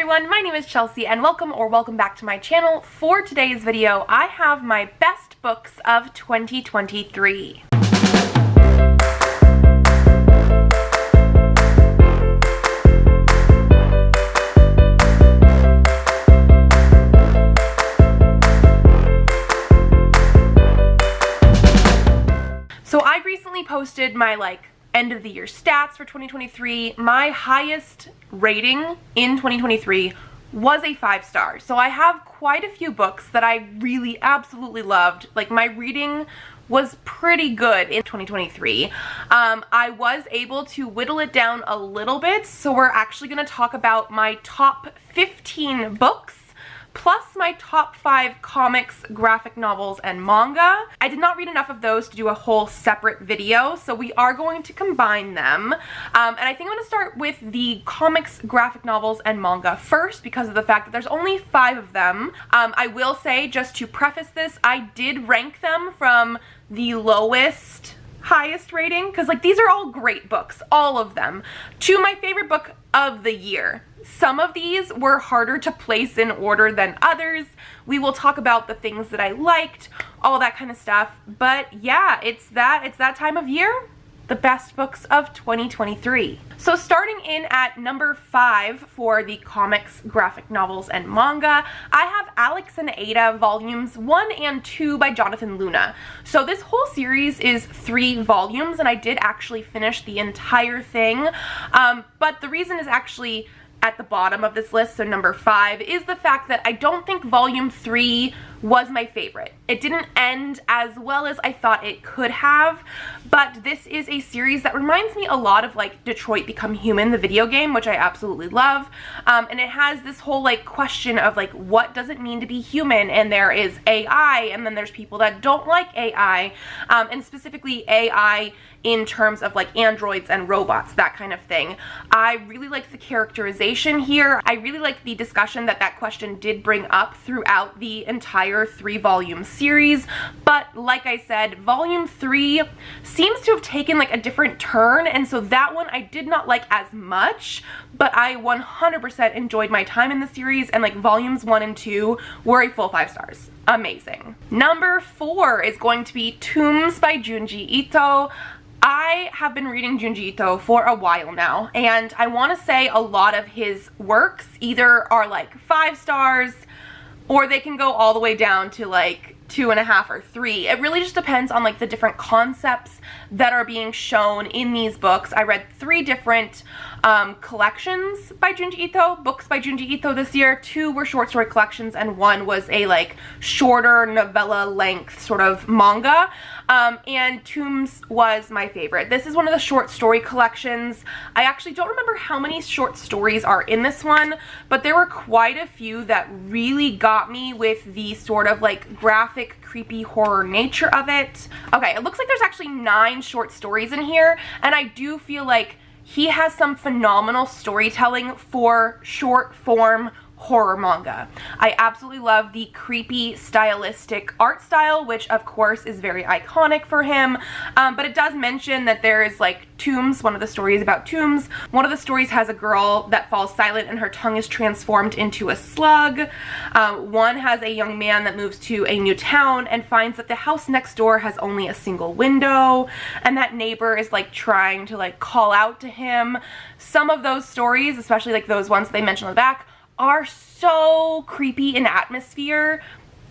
everyone, my name is Chelsea and welcome back to my channel. For today's video, I have my best books of 2023. So I recently posted my end of the year stats for 2023. My highest rating in 2023 was a 5-star. So I have quite a few books that I really absolutely loved. My reading was pretty good in 2023. I was able to whittle it down a little bit, so we're actually going to talk about my top 15 books plus my top 5 comics, graphic novels, and manga. I did not read enough of those to do a whole separate video, so we are going to combine them. And I think I'm going to start with the comics, graphic novels, and manga first because of the fact that there's only 5 of them. I will say, just to preface this, I did rank them from the lowest highest rating because these are all great books, all of them, to my favorite book of the year. Some of these were harder to place in order than others. We will talk about the things that I liked, all that kind of stuff. But yeah, it's that time of year. The best books of 2023. So starting in at number 5 for the comics, graphic novels, and manga, I have Alex and Ada volumes 1 and 2 by Jonathan Luna. So this whole series is 3 volumes, and I did actually finish the entire thing. But the reason is actually at the bottom of this list, so number 5, is the fact that I don't think volume 3 was my favorite. It didn't end as well as I thought it could have, but this is a series that reminds me a lot of Detroit Become Human, the video game, which I absolutely love. And it has this whole question of what does it mean to be human, and there is AI, and then there's people that don't like AI, and specifically AI in terms of androids and robots, that kind of thing. I really like the characterization here. I really like the discussion that question did bring up throughout the entire 3-volume series, but like I said, volume 3 seems to have taken a different turn, and so that one I did not like as much, but I 100% enjoyed my time in the series, and volumes 1 and 2 were a full 5 stars. Amazing. Number 4 is going to be Thieves by Junji Ito. I have been reading Junji Ito for a while now, and I want to say a lot of his works either are 5 stars or they can go all the way down to 2.5 or 3. It really just depends on the different concepts that are being shown in these books. I read 3 different collections by Junji Ito, books by Junji Ito this year. 2 were short story collections and 1 was a shorter novella length sort of manga. And Thieves was my favorite. This is one of the short story collections. I actually don't remember how many short stories are in this one, but there were quite a few that really got me with the sort of graphic, creepy horror nature of it. Okay, it looks like there's actually 9 short stories in here, and I do feel he has some phenomenal storytelling for short form horror manga. I absolutely love the creepy stylistic art style, which of course is very iconic for him, but it does mention that there is Thieves, one of the stories about Thieves. One of the stories has a girl that falls silent and her tongue is transformed into a slug. One has a young man that moves to a new town and finds that the house next door has only a single window, and that neighbor is trying to call out to him. Some of those stories, especially those ones they mention on the back, are so creepy in atmosphere.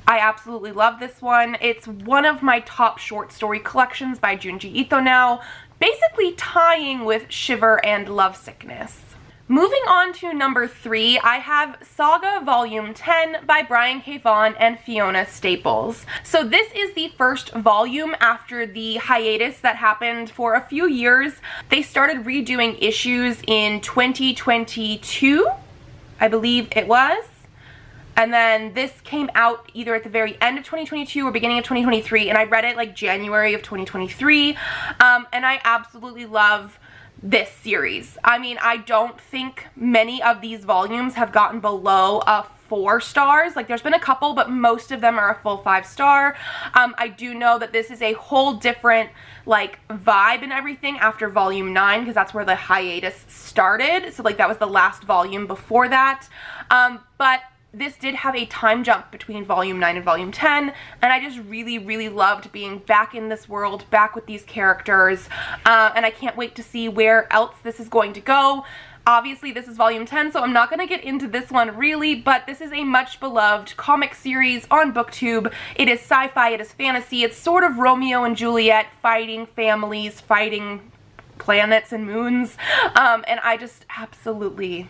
I absolutely love this one. It's one of my top short story collections by Junji Ito now, basically tying with Shiver and Lovesickness. Moving on to number 3, I have Saga Volume 10 by Brian K. Vaughan and Fiona Staples. So this is the first volume after the hiatus that happened for a few years. They started redoing issues in 2022. I believe it was. And then this came out either at the very end of 2022 or beginning of 2023, and I read it January of 2023. And I absolutely love this series. I mean, I don't think many of these volumes have gotten below a 4 stars. Like, there's been a couple, but most of them are a full 5 star. I do know that this is a whole different like vibe and everything after volume 9, because that's where the hiatus started. So like that was the last volume before that. But this did have a time jump between volume 9 and volume 10, and I just really loved being back in this world, back with these characters, and I can't wait to see where else this is going to go. Obviously, this is volume 10, so I'm not going to get into this one really, but this is a much beloved comic series on BookTube. It is sci-fi, it is fantasy, it's sort of Romeo and Juliet fighting families, fighting planets and moons, and I just absolutely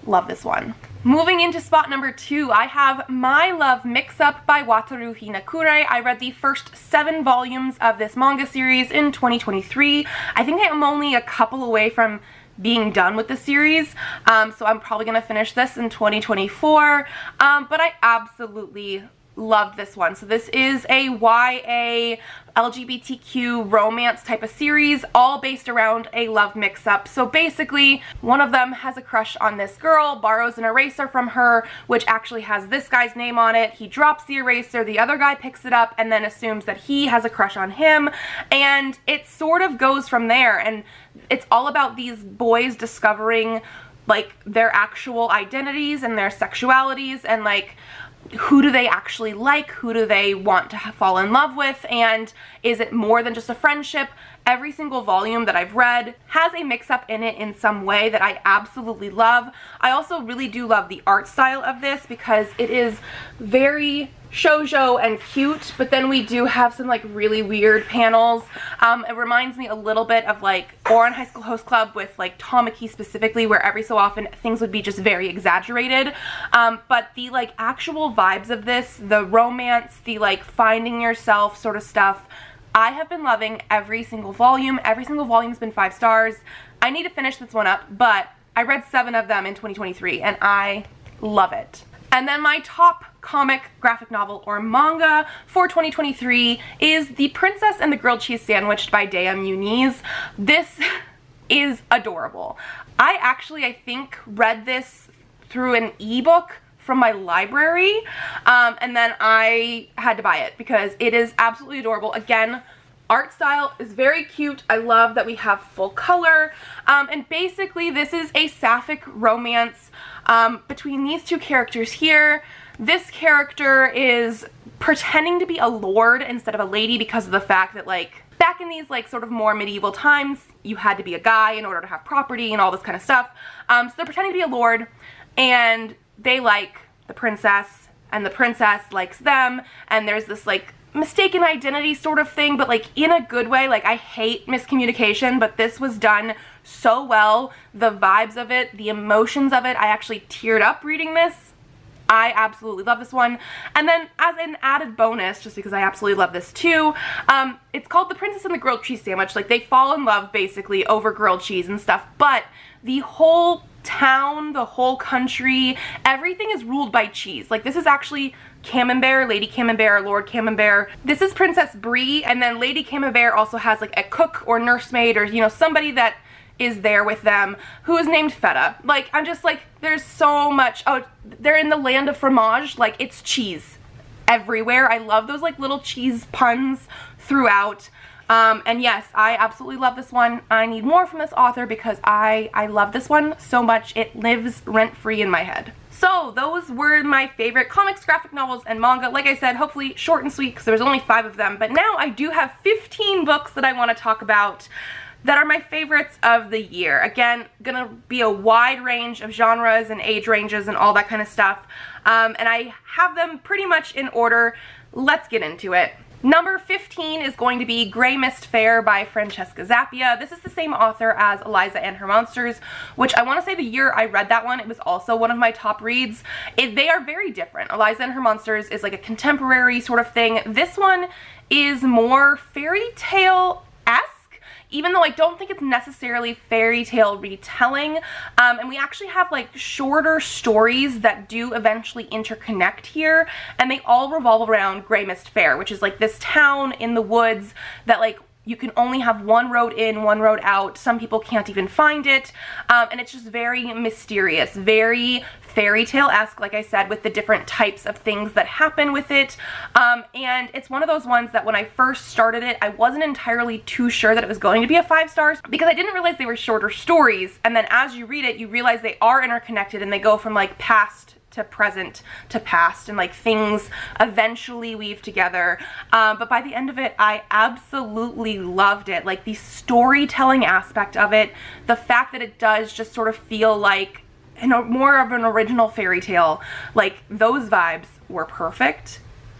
love this one. Moving into spot number 2, I have My Love Mix-Up by Wataru Hinakure. I read the first 7 volumes of this manga series in 2023. I think I am only a couple away from being done with the series, so I'm probably gonna finish this in 2024, but I absolutely loved this one. So this is a YA LGBTQ romance type of series, all based around a love mix-up. So basically, one of them has a crush on this girl, borrows an eraser from her, which actually has this guy's name on it. He drops the eraser, the other guy picks it up, and then assumes that he has a crush on him, and it sort of goes from there. And it's all about these boys discovering like their actual identities and their sexualities, and like who do they actually like, who do they want to fall in love with, and is it more than just a friendship? Every single volume that I've read has a mix-up in it in some way that I absolutely love. I also really do love the art style of this because it is very shoujo and cute, but then we do have some like really weird panels. It reminds me a little bit of like Ouran High School Host Club with like Tamaki specifically, where every so often things would be just very exaggerated. But the like actual vibes of this, the romance, the like finding yourself sort of stuff, I have been loving every single volume. Every single volume's been 5 stars. I need to finish this one up, but I read 7 of them in 2023 and I love it. And then my top comic, graphic novel, or manga for 2023 is The Princess and the Grilled Cheese Sandwich by Dea Muniz. This is adorable. I think read this through an ebook from my library, and then I had to buy it because it is absolutely adorable. Again, art style is very cute. I love that we have full color, and basically this is a sapphic romance between these two characters here. This character is pretending to be a lord instead of a lady because of the fact that like back in these like sort of more medieval times, you had to be a guy in order to have property and all this kind of stuff. So they're pretending to be a lord, and they like the princess, and the princess likes them, and there's this like mistaken identity sort of thing, but like in a good way. Like, I hate miscommunication, but this was done so well. The vibes of it, the emotions of it, I actually teared up reading this. I absolutely love this one. And then as an added bonus, just because I absolutely love this too, it's called The Princess and the Grilled Cheese Sandwich. Like, they fall in love basically over grilled cheese and stuff, but the whole town, the whole country, everything is ruled by cheese. Like, this is actually Camembert, Lady Camembert, Lord Camembert. This is Princess Brie, and then Lady Camembert also has like a cook or nursemaid, or, you know, somebody that is there with them who is named Feta. Like, I'm just like, there's so much. Oh, they're in the land of fromage. Like, it's cheese everywhere. I love those like little cheese puns throughout. And yes, I absolutely love this one. I need more from this author because I love this one so much. It lives rent-free in my head. So those were my favorite comics, graphic novels, and manga. Like I said, hopefully short and sweet because there was only 5 of them. But now I do have 15 books that I want to talk about that are my favorites of the year. Again, gonna be a wide range of genres and age ranges and all that kind of stuff. And I have them pretty much in order. Let's get into it. Number 15 is going to be Greymist Fair by Francesca Zappia. This is the same author as Eliza and Her Monsters, which I want to say the year I read that one, it was also one of my top reads. They are very different. Eliza and Her Monsters is like a contemporary sort of thing. This one is more fairy tale-esque, even though I don't think it's necessarily fairy tale retelling. And we actually have like shorter stories that do eventually interconnect here, and they all revolve around Greymist Fair, which is like this town in the woods that like you can only have one road in, one road out. Some people can't even find it. And it's just very mysterious, very fairy tale-esque, like I said, with the different types of things that happen with it. And it's one of those ones that when I first started it, I wasn't entirely too sure that it was going to be a 5 stars because I didn't realize they were shorter stories. And then as you read it, you realize they are interconnected and they go from like past to present to past, and like things eventually weave together. But by the end of it, I absolutely loved it. Like the storytelling aspect of it, the fact that it does just sort of feel like more of an original fairy tale, like those vibes were perfect.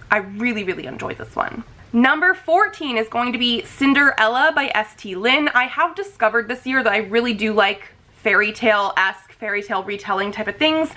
I really, really enjoyed this one. Number 14 is going to be Cinder Ella by S.T. Lin. I have discovered this year that I really do like fairy tale-esque, fairy tale retelling type of things.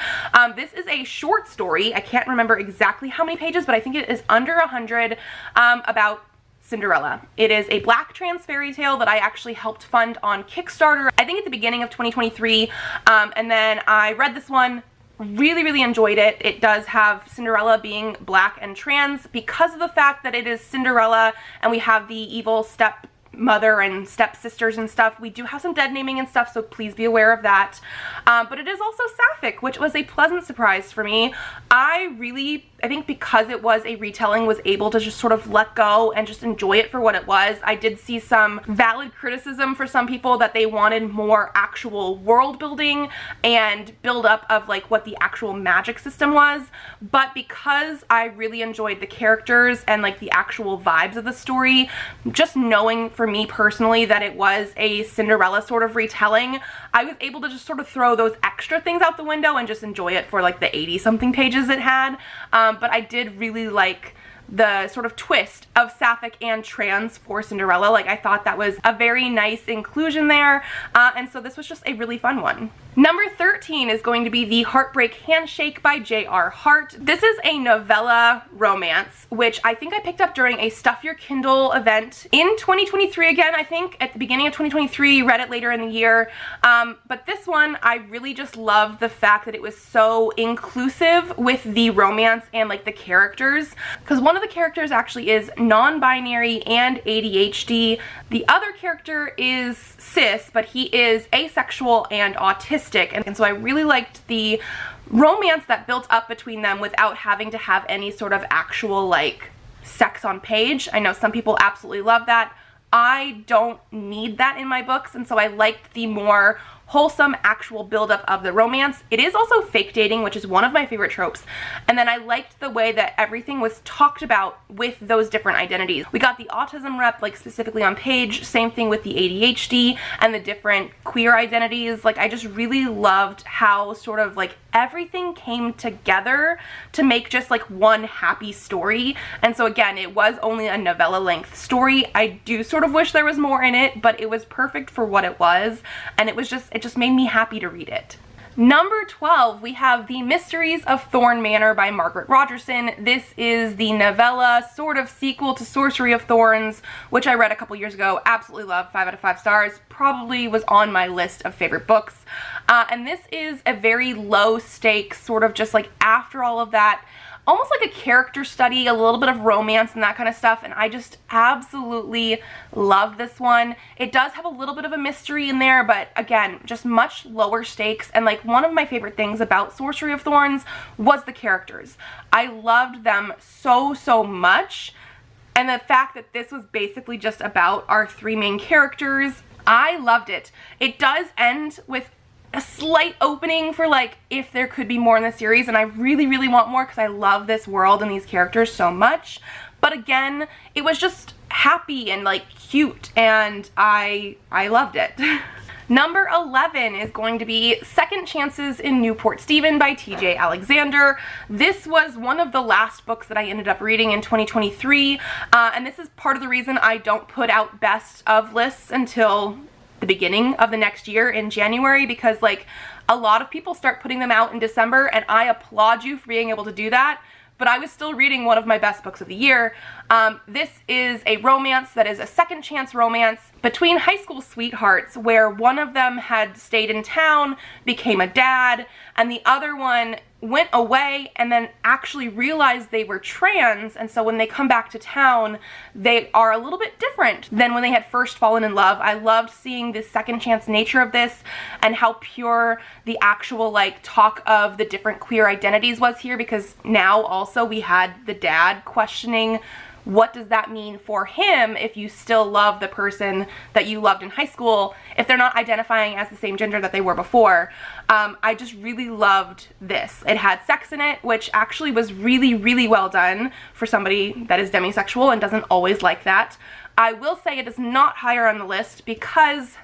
This is a short story. I can't remember exactly how many pages, but I think it is under 100, about Cinderella. It is a Black trans fairy tale that I actually helped fund on Kickstarter, I think at the beginning of 2023, and then I read this one, really, really enjoyed it. It does have Cinderella being Black and trans because of the fact that it is Cinderella and we have the evil stepmother and stepsisters and stuff. We do have some dead naming and stuff, so please be aware of that. But it is also sapphic, which was a pleasant surprise for me. I think because it was a retelling, was able to just sort of let go and just enjoy it for what it was. I did see some valid criticism for some people that they wanted more actual world building and build up of like what the actual magic system was. But because I really enjoyed the characters and like the actual vibes of the story, just knowing for me personally that it was a Cinderella sort of retelling, I was able to just sort of throw those extra things out the window and just enjoy it for like the 80-something pages it had. But I did really like the sort of twist of sapphic and trans for Cinderella. Like I thought that was a very nice inclusion there, and so this was just a really fun one. Number 13 is going to be The Heartbreak Handshake by J.R. Hart. This is a novella romance, which I think I picked up during a Stuff Your Kindle event in 2023 again, I think, at the beginning of 2023, read it later in the year. But this one, I really just loved the fact that it was so inclusive with the romance and like the characters, because one of the characters actually is non-binary and ADHD. The other character is cis, but he is asexual and autistic. And so I really liked the romance that built up between them without having to have any sort of actual like sex on page. I know some people absolutely love that. I don't need that in my books, and so I liked the more wholesome actual buildup of the romance. It is also fake dating, which is one of my favorite tropes. And then I liked the way that everything was talked about with those different identities. We got the autism rep like specifically on page, same thing with the ADHD and the different queer identities. Like I just really loved how sort of like everything came together to make just like one happy story. And so again, it was only a novella length story. I do sort of wish there was more in it, but it was perfect for what it was, and it just made me happy to read it. Number 12, we have The Mysteries of Thorn Manor by Margaret Rogerson. This is the novella sort of sequel to Sorcery of Thorns, which I read a couple years ago. Absolutely love, 5 out of 5 stars. Probably was on my list of favorite books. And this is a very low stakes, sort of just like after all of that, almost like a character study, a little bit of romance and that kind of stuff, and I just absolutely love this one. It does have a little bit of a mystery in there, but again, just much lower stakes. And like one of my favorite things about Sorcery of Thorns was the characters. I loved them so much, and the fact that this was basically just about our 3 main characters, I loved it. It does end with a slight opening for like if there could be more in the series, and I really want more because I love this world and these characters so much. But again, it was just happy and like cute, and I loved it. Number 11 is going to be Second Chances in Newport Stephen by TJ Alexander. This was one of the last books that I ended up reading in 2023, and this is part of the reason I don't put out best of lists until the beginning of the next year in January, because like a lot of people start putting them out in December, and I applaud you for being able to do that, but I was still reading one of my best books of the year. This is a romance that is a second chance romance between high school sweethearts, where one of them had stayed in town, became a dad, and the other one went away and then actually realized they were trans, and so when they come back to town, they are a little bit different than when they had first fallen in love. I loved seeing the second chance nature of this and how pure the actual like talk of the different queer identities was here, because now also we had the dad questioning what does that mean for him if you still love the person that you loved in high school if they're not identifying as the same gender that they were before. I just really loved this. It had sex in it, which actually was really, really well done for somebody that is demisexual and doesn't always like that. I will say it is not higher on the list because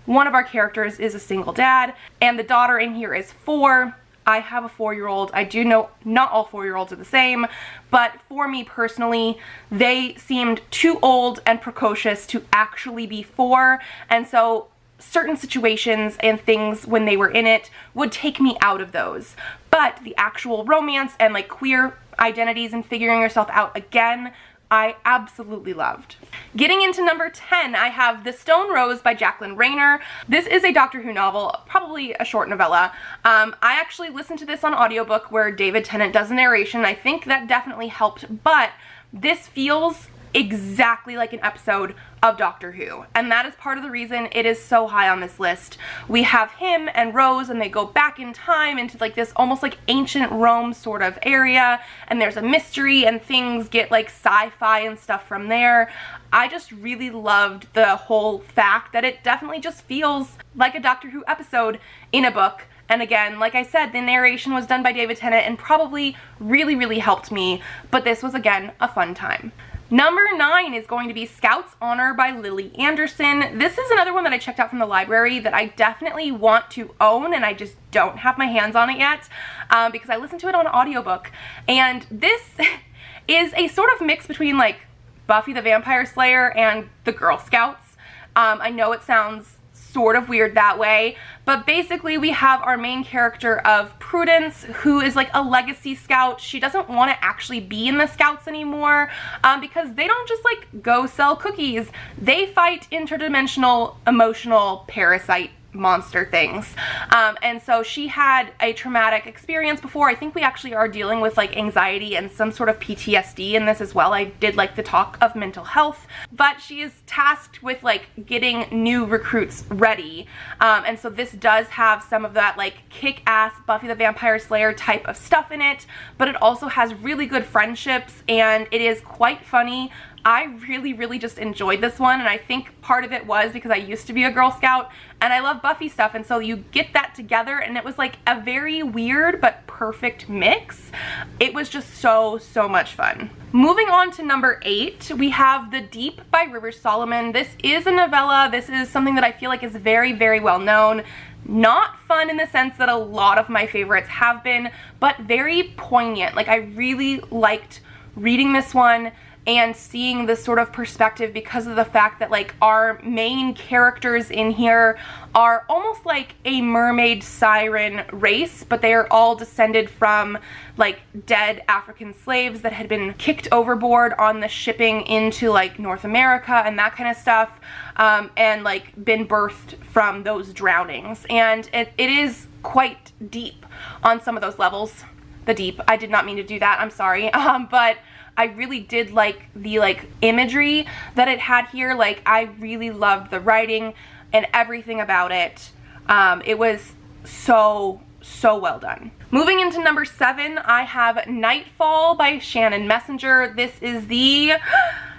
one of our characters is a single dad and the daughter in here is 4. I have a 4-year-old. I do know not all 4-year-olds are the same, but for me personally, they seemed too old and precocious to actually be 4, and so certain situations and things when they were in it would take me out of those. But the actual romance and like queer identities and figuring yourself out again, I absolutely loved. Getting into number 10, I have The Stone Rose by Jacqueline Rayner. This is a Doctor Who novel, probably a short novella. I actually listened to this on audiobook where David Tennant does a narration. I think that definitely helped, but this feels exactly like an episode of Doctor Who, and that is part of the reason it is so high on this list. We have him and Rose, and they go back in time into like this almost like ancient Rome sort of area, and there's a mystery and things get like sci-fi and stuff from there. I just really loved the whole fact that it definitely just feels like a Doctor Who episode in a book. And again, like I said, the narration was done by David Tennant and probably really, really helped me, but this was again a fun time. Number 9 is going to be Scout's Honor by Lily Anderson. This is another one that I checked out from the library that I definitely want to own, and I just don't have my hands on it yet because I listened to it on audiobook. And this is a sort of mix between like Buffy the Vampire Slayer and the Girl Scouts. I know it sounds sort of weird that way, but basically we have our main character of Prudence, who is like a legacy scout. She doesn't want to actually be in the Scouts anymore because they don't just like go sell cookies. They fight interdimensional emotional parasite monster things, and so she had a traumatic experience before. I think we actually are dealing with like anxiety and some sort of PTSD in this as well. I did like the talk of mental health, but she is tasked with like getting new recruits ready, and so this does have some of that like kick-ass Buffy the Vampire Slayer type of stuff in it, but it also has really good friendships and it is quite funny. I really, really just enjoyed this one, and I think part of it was because I used to be a Girl Scout and I love Buffy stuff, and so you get that together and it was like a very weird but perfect mix. It was just so much fun. Moving on to number 8, we have The Deep by Rivers Solomon. This is a novella. This is something that I feel like is very, very well known. Not fun in the sense that a lot of my favorites have been, but very poignant. Like I really liked reading this one and seeing this sort of perspective because of the fact that like our main characters in here are almost like a mermaid siren race, but they are all descended from like dead African slaves that had been kicked overboard on the shipping into like North America and that kind of stuff, and like been birthed from those drownings. And it is quite deep on some of those levels. The deep, I did not mean to do that, I'm sorry, but I really did like the like imagery that it had here. Like I really loved the writing and everything about it. It was so well done. Moving into number 7, I have Nightfall by Shannon Messenger. This is the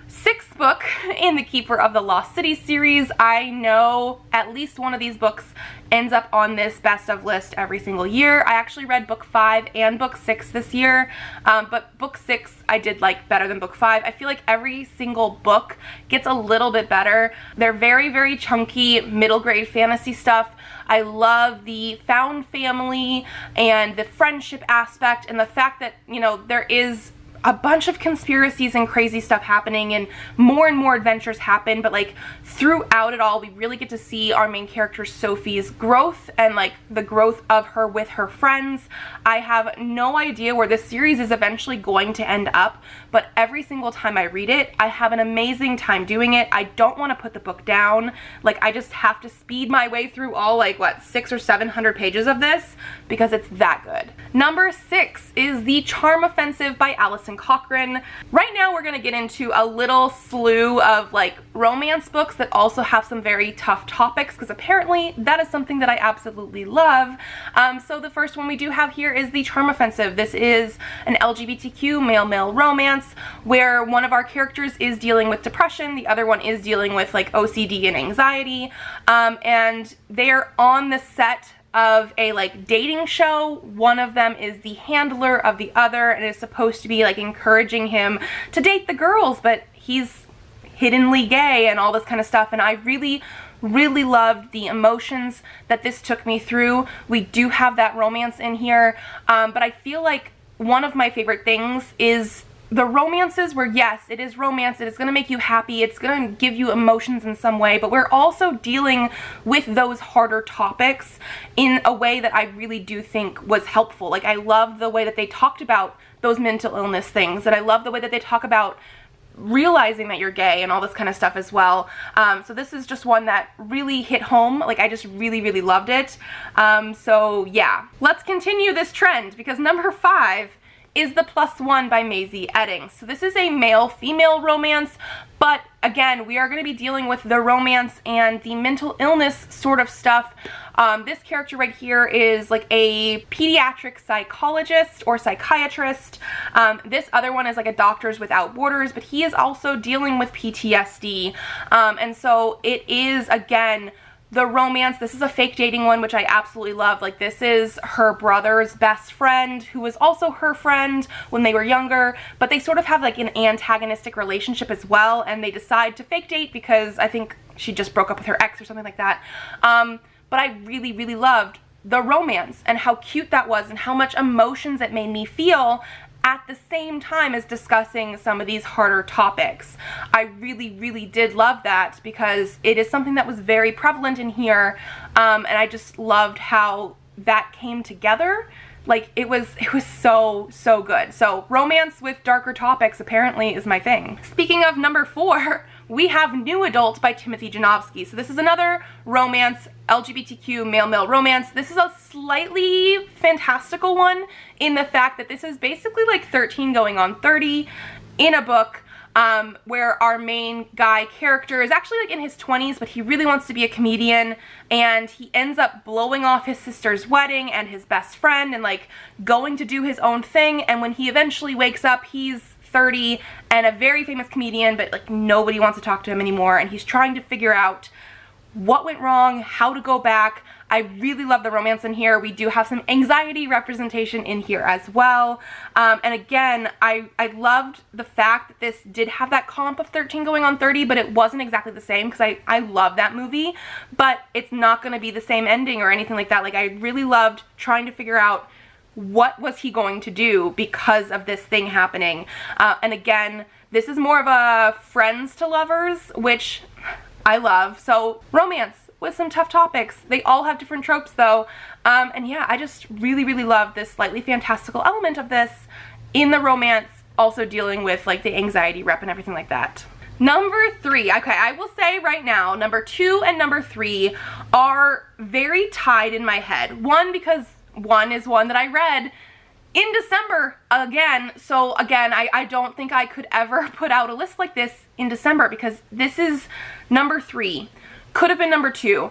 6th book in the Keeper of the Lost City series. I know at least one of these books ends up on this best of list every single year. I actually read book 5 and book 6 this year, but book 6 I did like better than book 5. I feel like every single book gets a little bit better. They're very, very chunky middle grade fantasy stuff. I love the found family and the friendship aspect and the fact that, you know, there is a bunch of conspiracies and crazy stuff happening, and more adventures happen, but like throughout it all we really get to see our main character Sophie's growth and like the growth of her with her friends. I have no idea where this series is eventually going to end up, but every single time I read it I have an amazing time doing it. I don't want to put the book down. Like, I just have to speed my way through all like what, 600 or 700 pages of this because it's that good. Number 6 is The Charm Offensive by Alison Cochrane. Right now we're gonna get into a little slew of like romance books that also have some very tough topics, because apparently that is something that I absolutely love. So the first one we do have here is The Charm Offensive. This is an LGBTQ male-male romance where one of our characters is dealing with depression, the other one is dealing with like OCD and anxiety, and they're on the set of a like dating show. One of them is the handler of the other and is supposed to be like encouraging him to date the girls, but he's hiddenly gay and all this kind of stuff, and I really loved the emotions that this took me through. We do have that romance in here, but I feel like one of my favorite things is the romances where, yes, it is romance, it is going to make you happy, it's going to give you emotions in some way, but we're also dealing with those harder topics in a way that I really do think was helpful. Like, I love the way that they talked about those mental illness things, and I love the way that they talk about realizing that you're gay and all this kind of stuff as well. So this is just one that really hit home. Like, I just really loved it. So yeah, let's continue this trend, because number 5 is The Plus One by Maisie Eddings. So this is a male-female romance, but again, we are going to be dealing with the romance and the mental illness sort of stuff. This character right here is like a pediatric psychologist or psychiatrist. This other one is like a Doctors Without Borders, but he is also dealing with PTSD. And so it is, again, the romance. This is a fake dating one, which I absolutely love. Like, this is her brother's best friend, who was also her friend when they were younger, but they sort of have like an antagonistic relationship as well, and they decide to fake date because I think she just broke up with her ex or something like that. But I really loved the romance and how cute that was and how much emotions it made me feel at the same time as discussing some of these harder topics. I really did love that, because it is something that was very prevalent in here, and I just loved how that came together. Like, it was so good. So romance with darker topics apparently is my thing. Speaking of number 4, we have New Adult by Timothy Janowski. So this is another romance, LGBTQ male-male romance. This is a slightly fantastical one in the fact that this is basically like 13 going on 30 in a book, where our main guy character is actually like in his 20s, but he really wants to be a comedian, and he ends up blowing off his sister's wedding and his best friend and like going to do his own thing, and when he eventually wakes up, he's 30 and a very famous comedian, but like nobody wants to talk to him anymore, and he's trying to figure out what went wrong, how to go back. I really love the romance in here. We do have some anxiety representation in here as well. And again, I loved the fact that this did have that comp of 13 going on 30, but it wasn't exactly the same, because I love that movie, but it's not going to be the same ending or anything like that. Like, I really loved trying to figure out what was he going to do because of this thing happening. And again, this is more of a friends to lovers, which I love. So romance with some tough topics. They all have different tropes though. And yeah, I just really love this slightly fantastical element of this in the romance, also dealing with like the anxiety rep and everything like that. Number 3, okay, I will say right now, number 2 and number 3 are very tied in my head. One, because one is one that I read in December again, so again, I don't think I could ever put out a list like this in December, because this is number 3. Could have been number 2,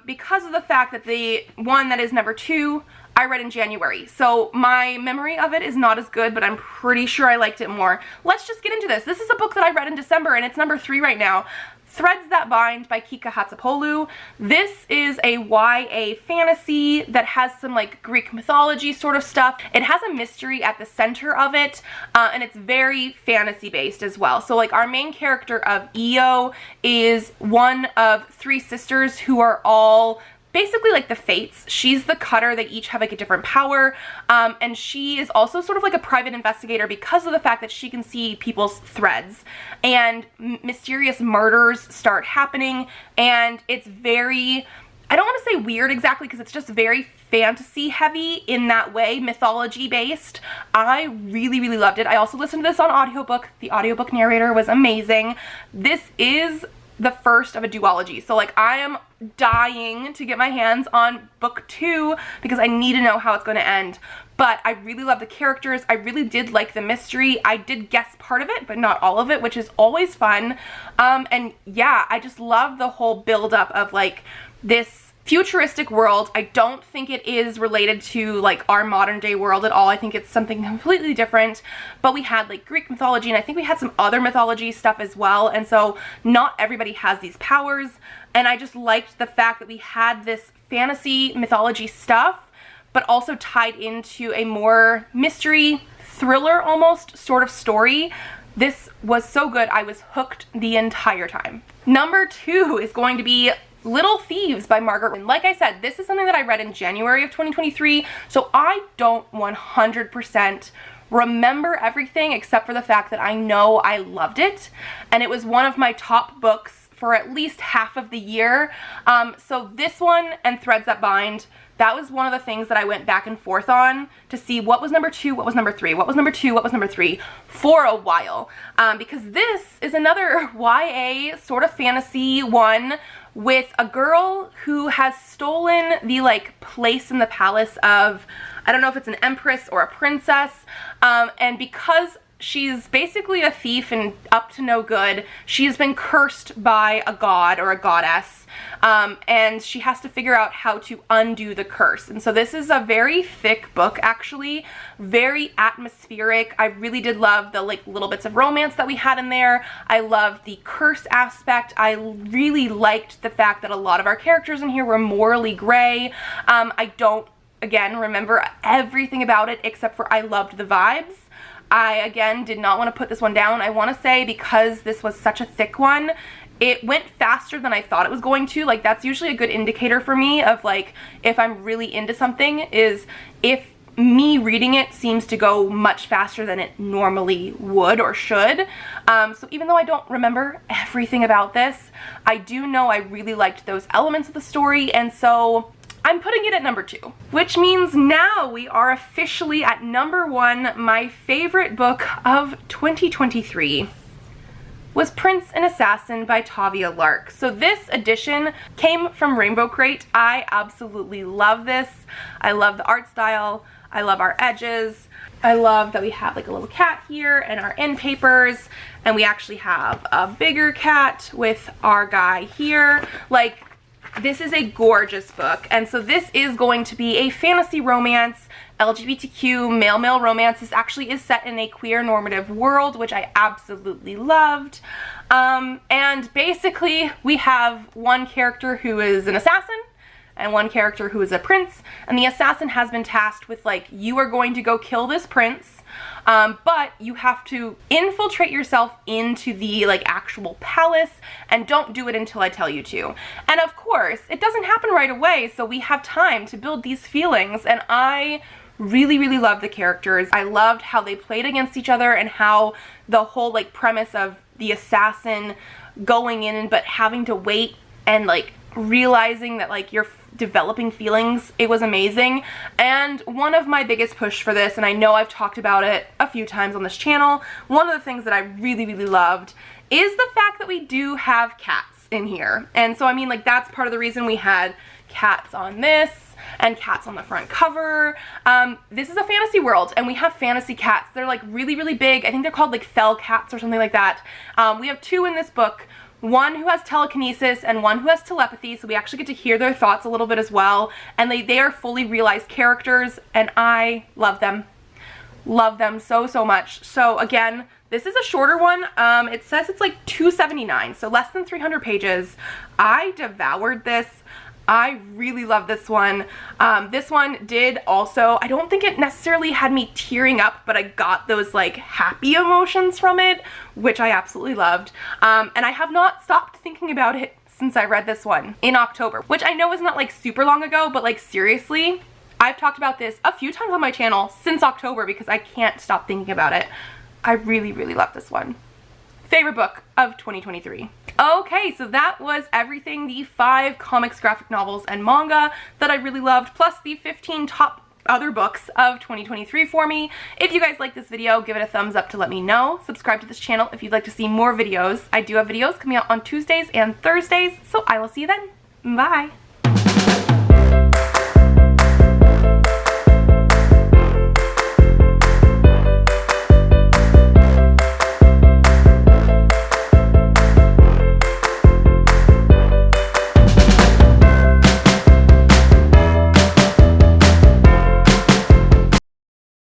because of the fact that the one that is number 2 I read in January. So my memory of it is not as good, but I'm pretty sure I liked it more. Let's just get into this. This is a book that I read in December, and it's number 3 right now. Threads That Bind by Kika Hatzopoulou. This is a YA fantasy that has some like Greek mythology sort of stuff. It has a mystery at the center of it, and it's very fantasy based as well. So like our main character of Io is one of 3 sisters who are all basically like the Fates. She's the cutter. They each have like a different power, and she is also sort of like a private investigator because of the fact that she can see people's threads, and mysterious murders start happening, and it's very, I don't want to say weird exactly because it's just very fantasy heavy in that way, mythology based. I really, really loved it. I also listened to this on audiobook. The audiobook narrator was amazing. This is the first of a duology, so like I am dying to get my hands on book 2 because I need to know how it's going to end. But I really love the characters. I really did like the mystery. I did guess part of it, but not all of it, which is always fun. And yeah, I just love the whole build-up of like this futuristic world. I don't think it is related to like our modern day world at all. I think it's something completely different, but we had like Greek mythology, and I think we had some other mythology stuff as well, and so not everybody has these powers, and I just liked the fact that we had this fantasy mythology stuff but also tied into a more mystery thriller almost sort of story. This was so good. I was hooked the entire time. Number 2 is going to be Little Thieves by Margaret. And like I said, this is something that I read in January of 2023, so I don't 100% remember everything except for the fact that I know I loved it, and it was one of my top books for at least half of the year. So this one and Threads That Bind, that was one of the things that I went back and forth on to see what was number 2, what was number 3, what was number 2, what was number 3 for a while, because this is another YA sort of fantasy one with a girl who has stolen the like place in the palace of, I don't know if it's an empress or a princess, and because she's basically a thief and up to no good, she's been cursed by a god or a goddess, and she has to figure out how to undo the curse. And so this is a very thick book, actually, very atmospheric. I really did love the like little bits of romance that we had in there. I loved the curse aspect. I really liked the fact that a lot of our characters in here were morally gray. I don't, again, remember everything about it except for I loved the vibes. I, again, did not want to put this one down. I want to say because this was such a thick one, it went faster than I thought it was going to. Like, that's usually a good indicator for me of, like, if I'm really into something, is if me reading it seems to go much faster than it normally would or should. So even though I don't remember everything about this, I do know I really liked those elements of the story, and so I'm putting it at number 2, which means now we are officially at number 1. My favorite book of 2023 was Prince and Assassin by Tavia Lark. So this edition came from Rainbow Crate. I absolutely love this. I love the art style. I love our edges. I love that we have like a little cat here and our end papers, and we actually have a bigger cat with our guy here. Like, this is a gorgeous book, and so this is going to be a fantasy romance, LGBTQ male-male romance. This actually is set in a queer normative world, which I absolutely loved. And basically we have one character who is an assassin and one character who is a prince, and the assassin has been tasked with, like, you are going to go kill this prince, but you have to infiltrate yourself into the, like, actual palace, and don't do it until I tell you to. And of course, it doesn't happen right away, so we have time to build these feelings, and I really, really loved the characters. I loved how they played against each other, and how the whole, like, premise of the assassin going in but having to wait and, like, realizing that, like, you're developing feelings. It was amazing. And one of my biggest push for this, and I know I've talked about it a few times on this channel, one of the things that I really, really loved is the fact that we do have cats in here. And so, I mean, like, that's part of the reason we had cats on this and cats on the front cover. This is a fantasy world, and we have fantasy cats. They're, like, really, really big. I think they're called, like, fel cats or something like that. We have 2 in this book. One who has telekinesis and one who has telepathy, so we actually get to hear their thoughts a little bit as well, and they are fully realized characters, and I love them. Love them so, so much. So again, this is a shorter one. It says it's like 279, so less than 300 pages. I devoured this. I really love this one. This one did also, I don't think it necessarily had me tearing up, but I got those, like, happy emotions from it, which I absolutely loved. And I have not stopped thinking about it since I read this one in October, which I know is not like super long ago, but like seriously, I've talked about this a few times on my channel since October because I can't stop thinking about it. I really, really love this one. Favorite book of 2023. Okay, so that was everything, the 5 comics, graphic novels, and manga that I really loved, plus the 15 top other books of 2023 for me. If you guys like this video, give it a thumbs up to let me know. Subscribe to this channel if you'd like to see more videos. I do have videos coming out on Tuesdays and Thursdays, so I will see you then. Bye!